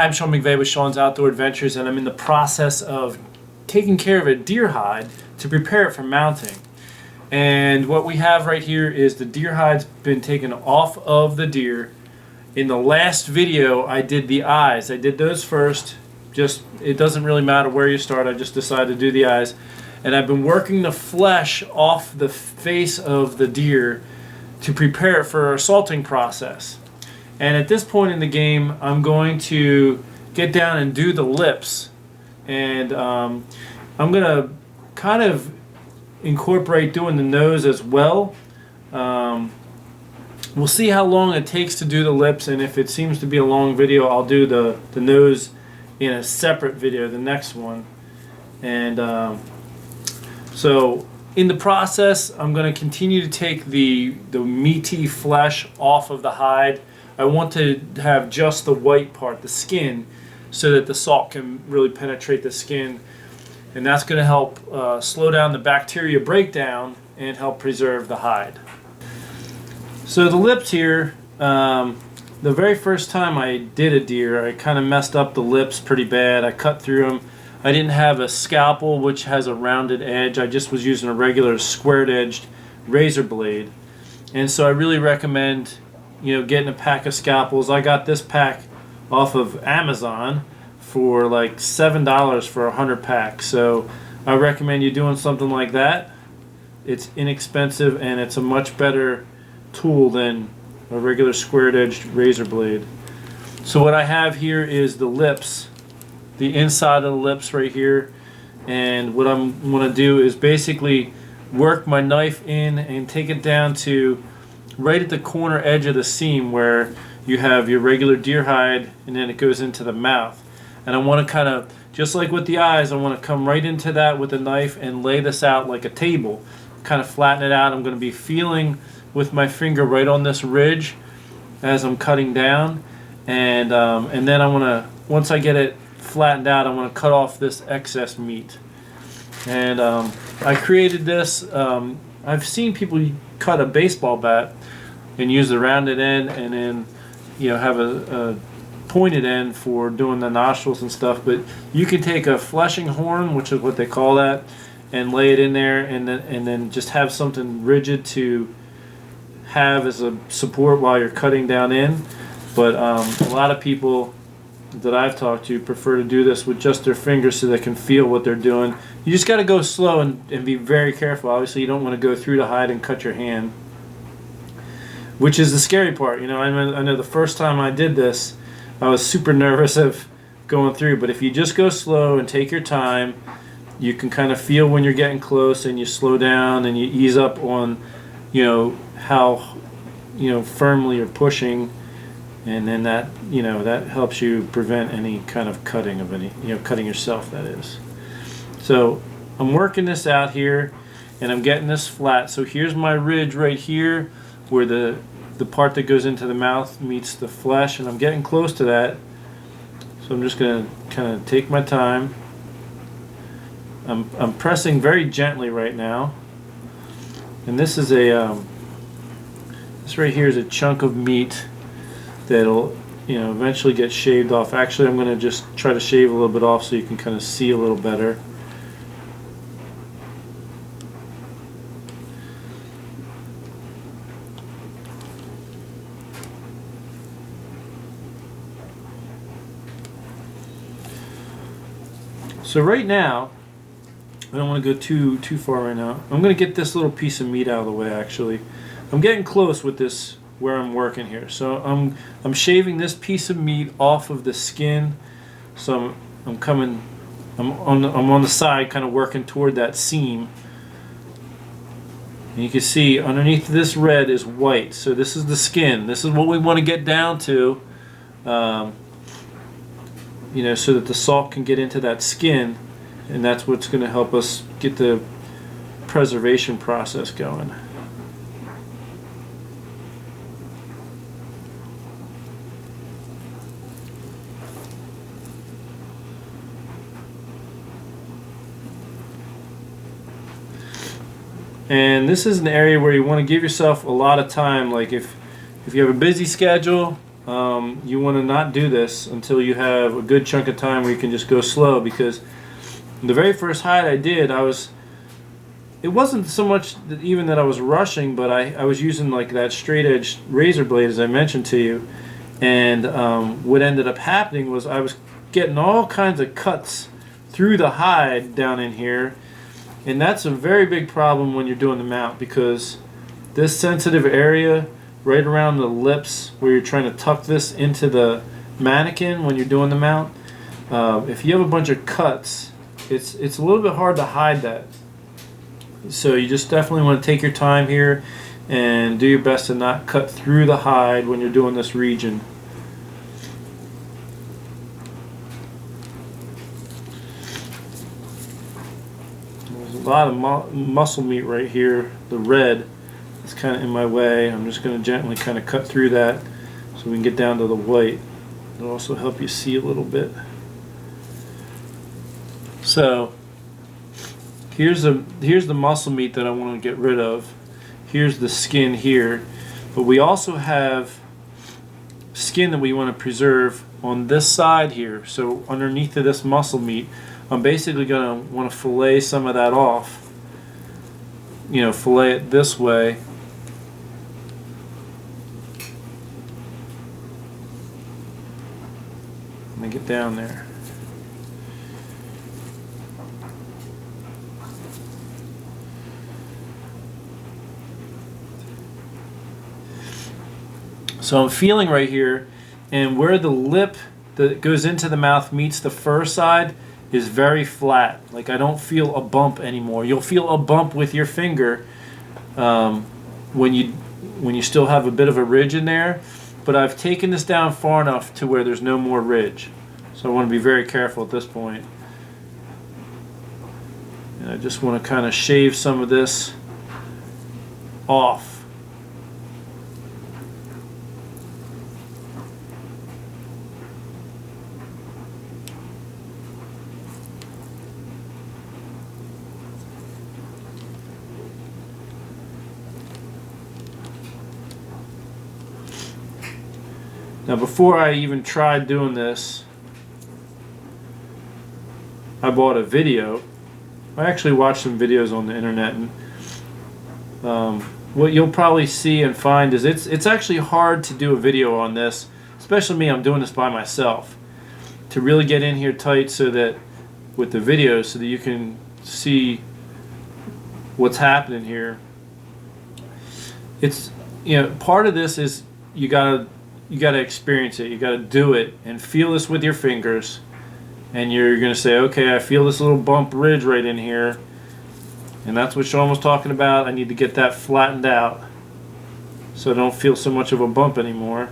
Hi, I'm Sean McVeigh with Sean's Outdoor Adventures, and I'm in the process of taking care of a deer hide to prepare it for mounting. And what we have right here is the deer hide's been taken off of the deer. In the last video, I did the eyes. I did those first. It doesn't really matter where you start. I just decided to do the eyes. And I've been working the flesh off the face of the deer to prepare it for our salting process. And at this point in the game, I'm going to get down and do the lips. And I'm going to kind of incorporate doing the nose as well. We'll see how long it takes to do the lips, and if it seems to be a long video, I'll do the nose in a separate video, the next one. And so in the process, I'm going to continue to take the meaty flesh off of the hide. I want to have just the white part, the skin, so that the salt can really penetrate the skin. And that's going to help slow down the bacteria breakdown and help preserve the hide. So the lips here, the very first time I did a deer, I kind of messed up the lips pretty bad. I cut through them. I didn't have a scalpel which has a rounded edge. I just was using a regular squared-edged razor blade. And so I really recommend getting a pack of scalpels. I got this pack off of Amazon for like $7 for 100 packs. So I recommend you doing something like that. It's inexpensive and it's a much better tool than a regular squared-edged razor blade. So what I have here is the lips, the inside of the lips right here. And what I'm going to do is basically work my knife in and take it down to right at the corner edge of the seam where you have your regular deer hide, and then it goes into the mouth. And I want to kind of, just like with the eyes, I want to come right into that with a knife and lay this out like a table, kind of flatten it out. I'm going to be feeling with my finger right on this ridge as I'm cutting down, and then I want to, once I get it flattened out, I want to cut off this excess meat. And I created this. I've seen people cut a baseball bat and use the rounded end, and then have a pointed end for doing the nostrils and stuff. But you can take a fleshing horn, which is what they call that, and lay it in there, and then just have something rigid to have as a support while you're cutting down in. But a lot of people that I've talked to prefer to do this with just their fingers so they can feel what they're doing. You just got to go slow and be very careful. Obviously, you don't want to go through the hide and cut your hand, which is the scary part. I know the first time I did this, I was super nervous of going through. But if you just go slow and take your time, you can kind of feel when you're getting close, and you slow down and you ease up on, how, firmly you're pushing. And then that, that helps you prevent any kind of cutting of any, cutting yourself, that is. So I'm working this out here, and I'm getting this flat. So here's my ridge right here where the part that goes into the mouth meets the flesh, and I'm getting close to that. So I'm just going to kind of take my time. I'm pressing very gently right now. And this is this right here is a chunk of meat that'll eventually get shaved off. Actually, I'm going to just try to shave a little bit off so you can kind of see a little better. So right now, I don't want to go too far right now. I'm going to get this little piece of meat out of the way. Actually, I'm getting close with this where I'm working here. So I'm shaving this piece of meat off of the skin. So I'm on the side, kind of working toward that seam. And you can see underneath this red is white. So this is the skin. This is what we want to get down to, so that the salt can get into that skin, and that's what's going to help us get the preservation process going. And this is an area where you want to give yourself a lot of time. Like if you have a busy schedule you want to not do this until you have a good chunk of time where you can just go slow, because the very first hide I did, it wasn't so much that even that I was rushing, but I was using like that straight edge razor blade as I mentioned to you, and what ended up happening was I was getting all kinds of cuts through the hide down in here, and that's a very big problem when you're doing the mount, because this sensitive area right around the lips where you're trying to tuck this into the mannequin when you're doing the mount, if you have a bunch of cuts, it's a little bit hard to hide that. So you just definitely want to take your time here and do your best to not cut through the hide when you're doing this region. There's a lot of muscle meat right here, the red. It's kind of in my way. I'm just going to gently kind of cut through that so we can get down to the white. It'll also help you see a little bit. So here's the muscle meat that I want to get rid of. Here's the skin here, but we also have skin that we want to preserve on this side here. So underneath of this muscle meat, I'm basically going to want to fillet some of that off. You know, fillet it this way. Let me get down there. So I'm feeling right here, and where the lip that goes into the mouth meets the fur side is very flat. Like I don't feel a bump anymore. You'll feel a bump with your finger when you still have a bit of a ridge in there, but I've taken this down far enough to where there's no more ridge. So I want to be very careful at this point. And I just want to kind of shave some of this off. Now before I even tried doing this, I bought a video. I actually watched some videos on the internet, and what you'll probably see and find is it's actually hard to do a video on this, especially me. I'm doing this by myself, to really get in here tight so that with the video so that you can see what's happening here. It's, you know, part of this is you gotta experience it. You gotta do it and feel this with your fingers, and you're gonna say, okay, I feel this little bump ridge right in here, and that's what Sean was talking about. I need to get that flattened out so I don't feel so much of a bump anymore.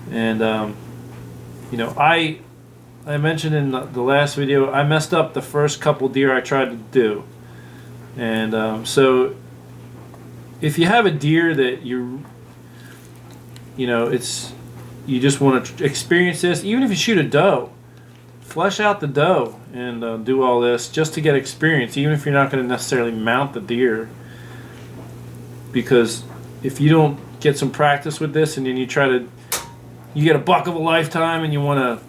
And you know, I mentioned in the last video I messed up the first couple deer I tried to do, and so if you have a deer that you know, you just want to experience this. Even if you shoot a doe, flesh out the doe and do all this just to get experience, even if you're not going to necessarily mount the deer. Because if you don't get some practice with this and then you get a buck of a lifetime and you want to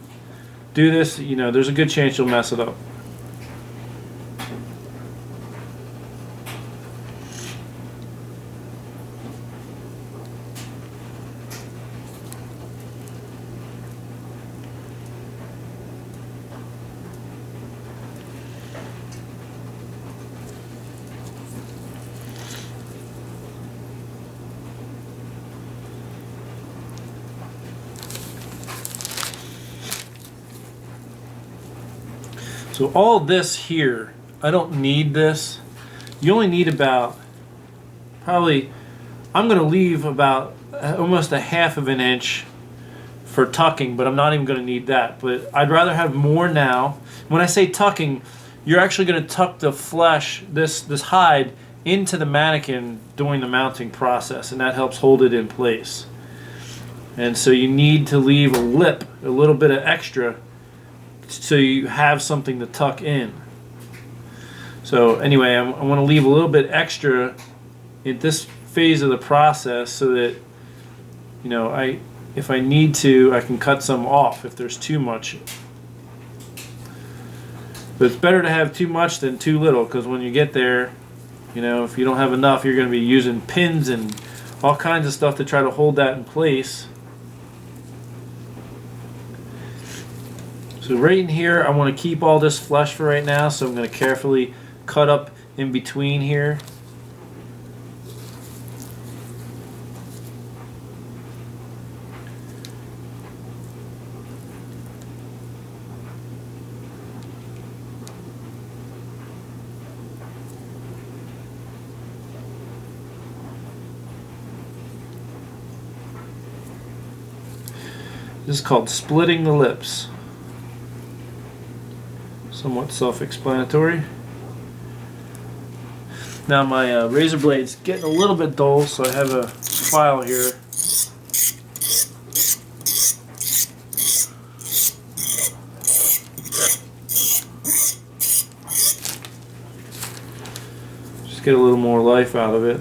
do this, you know, there's a good chance you'll mess it up. So all this here, I don't need this. You only need about, probably, I'm going to leave about almost a half of an inch for tucking, but I'm not even going to need that. But I'd rather have more now. When I say tucking, you're actually going to tuck the flesh, this hide, into the mannequin during the mounting process, and that helps hold it in place. And so you need to leave a lip, a little bit of extra, so you have something to tuck in. So anyway, I want to leave a little bit extra at this phase of the process so that, you know, if I need to, I can cut some off if there's too much. But it's better to have too much than too little, because when you get there, you know, if you don't have enough, you're going to be using pins and all kinds of stuff to try to hold that in place. So right in here, I want to keep all this flesh for right now, so I'm going to carefully cut up in between here. This is called splitting the lips. Somewhat self-explanatory. Now my razor blade's getting a little bit dull, so I have a file here. Just get a little more life out of it.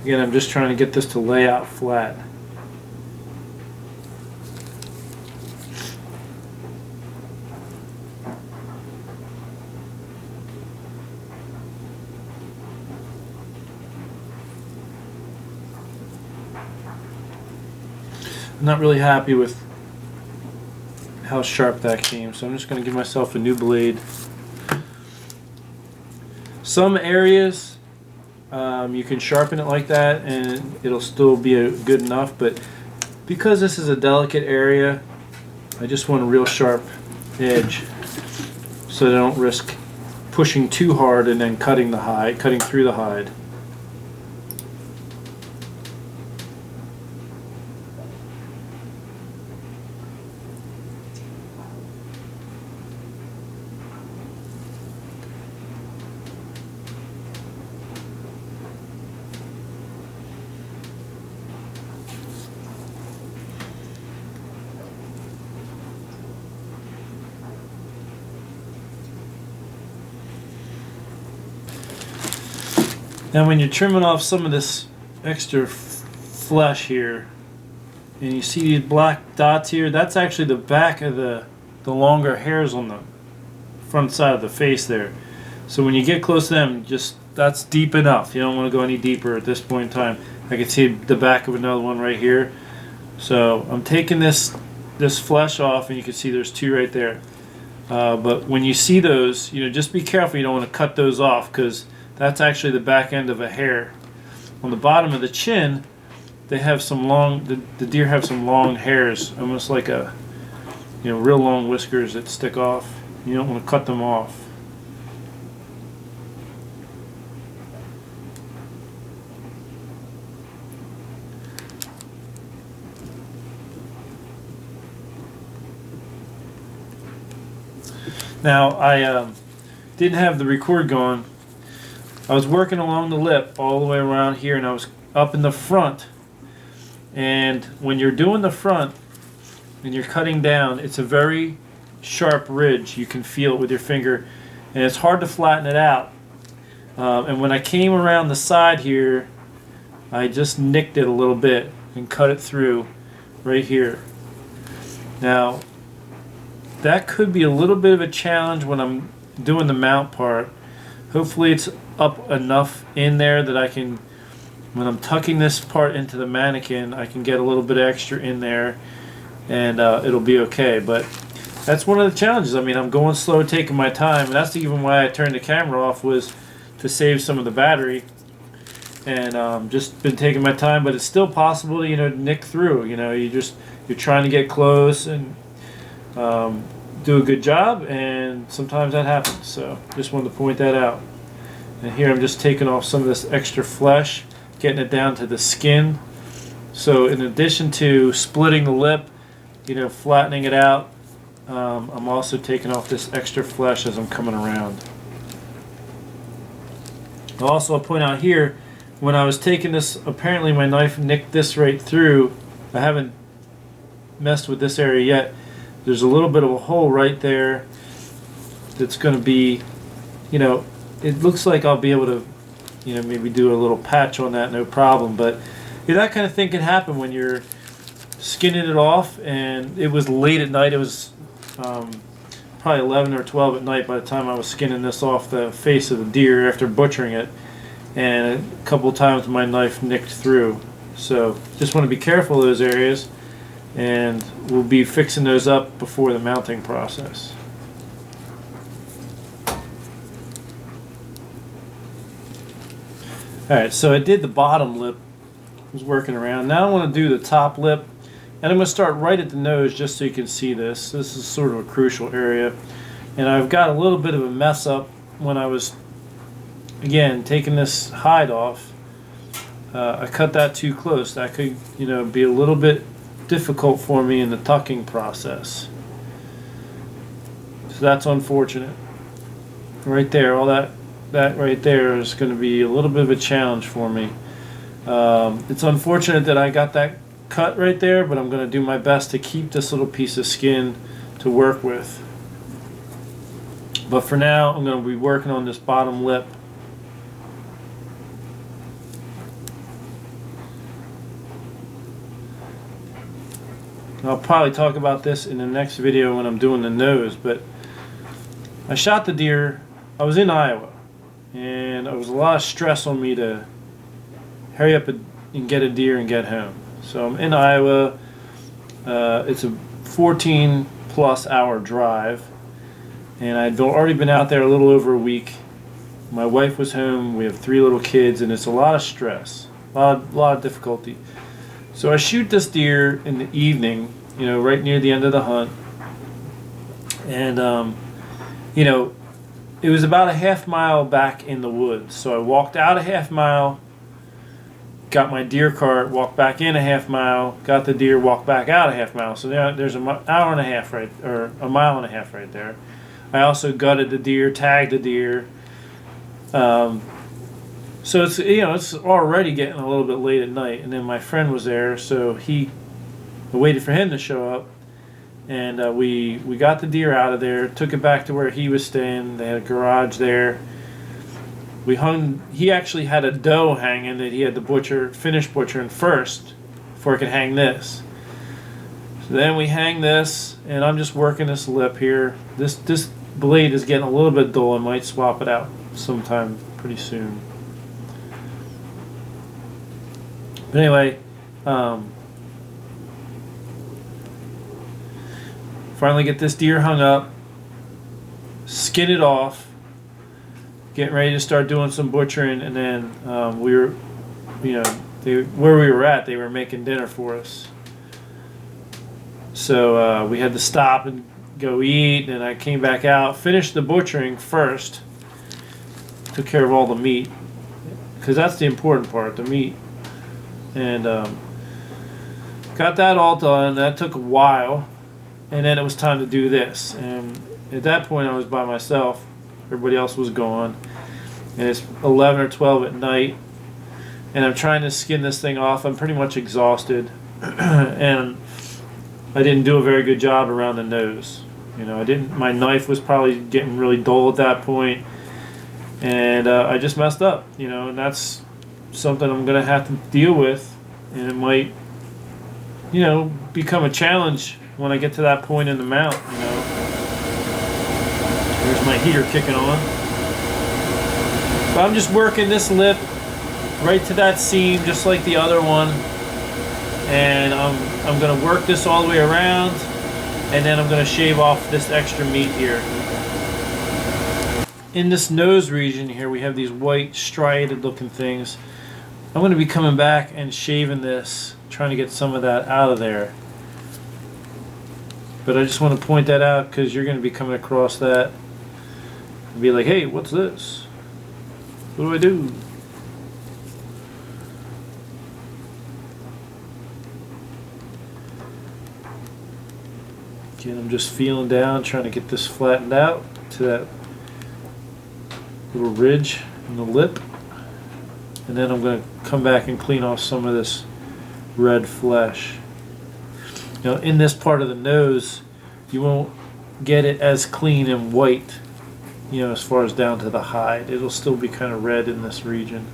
Again, I'm just trying to get this to lay out flat. I'm not really happy with how sharp that came, so I'm just going to give myself a new blade. Some areas you can sharpen it like that and it'll still be good enough, but because this is a delicate area, I just want a real sharp edge so that I don't risk pushing too hard and then cutting through the hide. Now when you're trimming off some of this extra flesh here, and you see these black dots here, that's actually the back of the longer hairs on the front side of the face there. So when you get close to them, that's deep enough. You don't want to go any deeper at this point in time. I can see the back of another one right here. So I'm taking this flesh off, and you can see there's two right there. But when you see those, just be careful. You don't want to cut those off, because that's actually the back end of a hair. On the bottom of the chin, they have some long. The deer have some long hairs, almost like real long whiskers that stick off. You don't want to cut them off. Now I didn't have the record going. I was working along the lip all the way around here, and I was up in the front. And when you're doing the front and you're cutting down, it's a very sharp ridge. You can feel it with your finger, and it's hard to flatten it out. And when I came around the side here, I just nicked it a little bit and cut it through right here. Now that could be a little bit of a challenge when I'm doing the mount part. Hopefully it's up enough in there that I can, when I'm tucking this part into the mannequin, I can get a little bit extra in there, and it'll be okay. But that's one of the challenges. I mean, I'm going slow, taking my time, and that's even why I turned the camera off, was to save some of the battery. And just been taking my time, but it's still possible to nick through. You're trying to get close and do a good job, and sometimes that happens. So just wanted to point that out. And here I'm just taking off some of this extra flesh, getting it down to the skin. So in addition to splitting the lip, flattening it out, I'm also taking off this extra flesh as I'm coming around. Also, I'll point out here, when I was taking this, apparently my knife nicked this right through. I haven't messed with this area yet. There's a little bit of a hole right there that's going to be you know, it looks like I'll be able to, maybe do a little patch on that, no problem. But that kind of thing can happen when you're skinning it off. And it was late at night. It was probably 11 or 12 at night by the time I was skinning this off the face of the deer after butchering it. And a couple of times my knife nicked through. So just want to be careful of those areas. And we'll be fixing those up before the mounting process. Alright, so I did the bottom lip. I was working around. Now I want to do the top lip. And I'm going to start right at the nose just so you can see this. This is sort of a crucial area. And I've got a little bit of a mess up when I was, again, taking this hide off. I cut that too close. That could, be a little bit difficult for me in the tucking process. So that's unfortunate. Right there, all that right there is going to be a little bit of a challenge for me. It's unfortunate that I got that cut right there, but I'm going to do my best to keep this little piece of skin to work with. But for now, I'm going to be working on this bottom lip. I'll probably talk about this in the next video when I'm doing the nose, but I shot the deer. I was in Iowa, and there was a lot of stress on me to hurry up and get a deer and get home. So I'm in Iowa. It's a 14 plus hour drive, and I'd already been out there a little over a week. My wife was home. We have 3 little kids, and it's a lot of stress, a lot of difficulty. So I shoot this deer in the evening, right near the end of the hunt. And, it was about a half mile back in the woods. So I walked out a half mile, got my deer cart, walked back in a half mile, got the deer, walked back out a half mile. So there's an hour and a half or a mile and a half right there. I also gutted the deer, tagged the deer. So it's it's already getting a little bit late at night, and then my friend was there, so I waited for him to show up, and we got the deer out of there, took it back to where he was staying. They had a garage there. He actually had a doe hanging that he had to finish butchering first before he could hang this. So then we hang this, and I'm just working this lip here. This blade is getting a little bit dull. I might swap it out sometime pretty soon. But anyway, finally get this deer hung up, skin it off, getting ready to start doing some butchering, and then where we were at, they were making dinner for us. So we had to stop and go eat, and I came back out, finished the butchering first, took care of all the meat, because that's the important part, the meat. And got that all done. That took a while, and then it was time to do this. And at that point, I was by myself. Everybody else was gone, and it's 11 or 12 at night. And I'm trying to skin this thing off. I'm pretty much exhausted, and I didn't do a very good job around the nose. My knife was probably getting really dull at that point, and I just messed up. And that's something I'm going to have to deal with, and it might, become a challenge when I get to that point in the mount. There's my heater kicking on. But I'm just working this lip right to that seam, just like the other one, and I'm going to work this all the way around, and then I'm going to shave off this extra meat here. In this nose region here, we have these white striated looking things. I'm going to be coming back and shaving this, trying to get some of that out of there. But I just want to point that out because you're going to be coming across that and be like, hey, what's this? What do I do? Again, I'm just feeling down, trying to get this flattened out to that little ridge in the lip. And then I'm going to come back and clean off some of this red flesh. In this part of the nose, you won't get it as clean and white you know, as far as down to the hide. It'll still be kind of red in this region.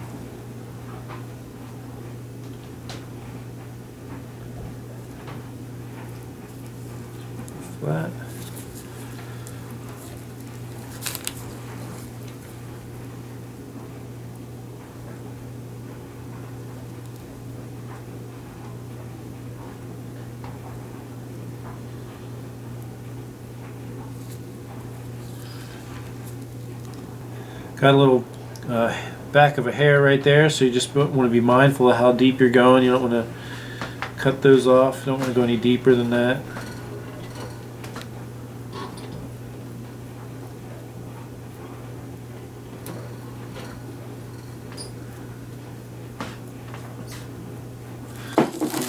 Flat. Got a little back of a hair right there, so you just want to be mindful of how deep you're going. You don't want to cut those off. You don't want to go any deeper than that.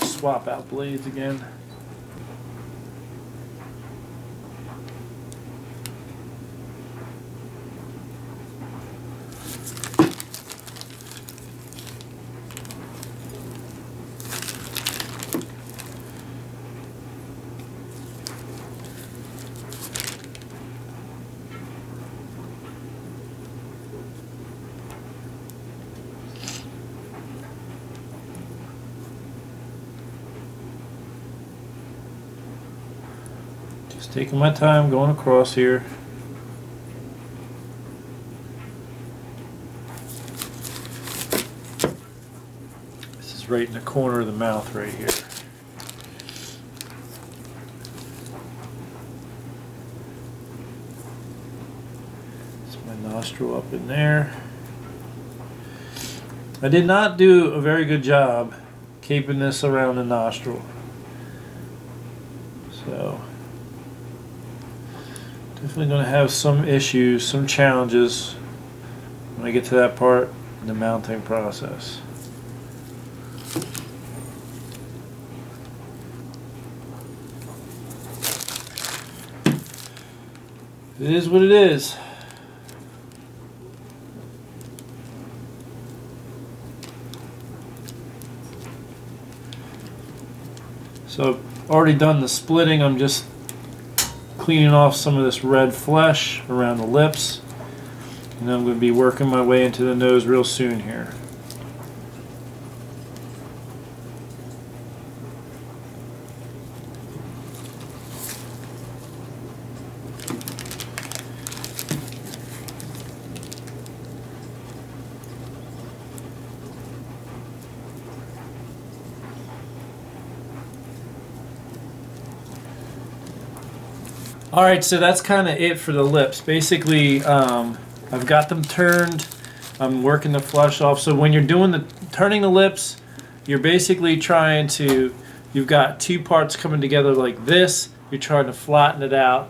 Swap out blades again. Just taking my time going across here. This is right in the corner of the mouth right here. It's my nostril up in there. I did not do a very good job keeping this around the nostril. So definitely going to have some issues, some challenges when I get to that part in the mounting process. It is what it is. So I've already done the splitting. I'm just cleaning off some of this red flesh around the lips, and I'm going to be working my way into the nose real soon here. Alright, so that's kind of it for the lips. Basically, I've got them turned. I'm working the flesh off. So when you're doing the turning the lips, you're basically trying to, you've got two parts coming together like this. You're trying to flatten it out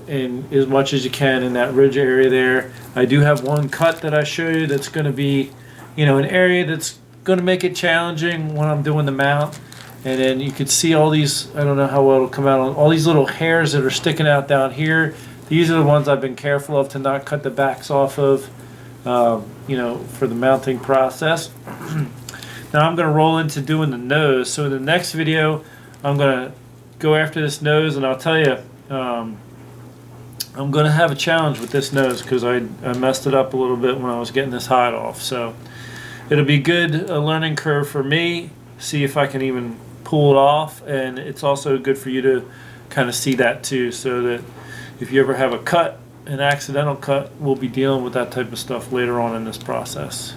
in as much as you can in that ridge area there. I do have one cut that I show you that's going to be, you know, an area that's going to make it challenging when I'm doing the mount. And then you can see all these, I don't know how well it'll come out, all these little hairs that are sticking out down here. These are the ones I've been careful of to not cut the backs off of, you know, for the mounting process. Now I'm going to roll into doing the nose. So in the next video, I'm going to go after this nose, and I'll tell you, I'm going to have a challenge with this nose because I messed it up a little bit when I was getting this hide off. So it'll be good, a learning curve for me, see if I can even pull it off, and it's also good for you to kind of see that too, so that if you ever have a cut, an accidental cut, we'll be dealing with that type of stuff later on in this process.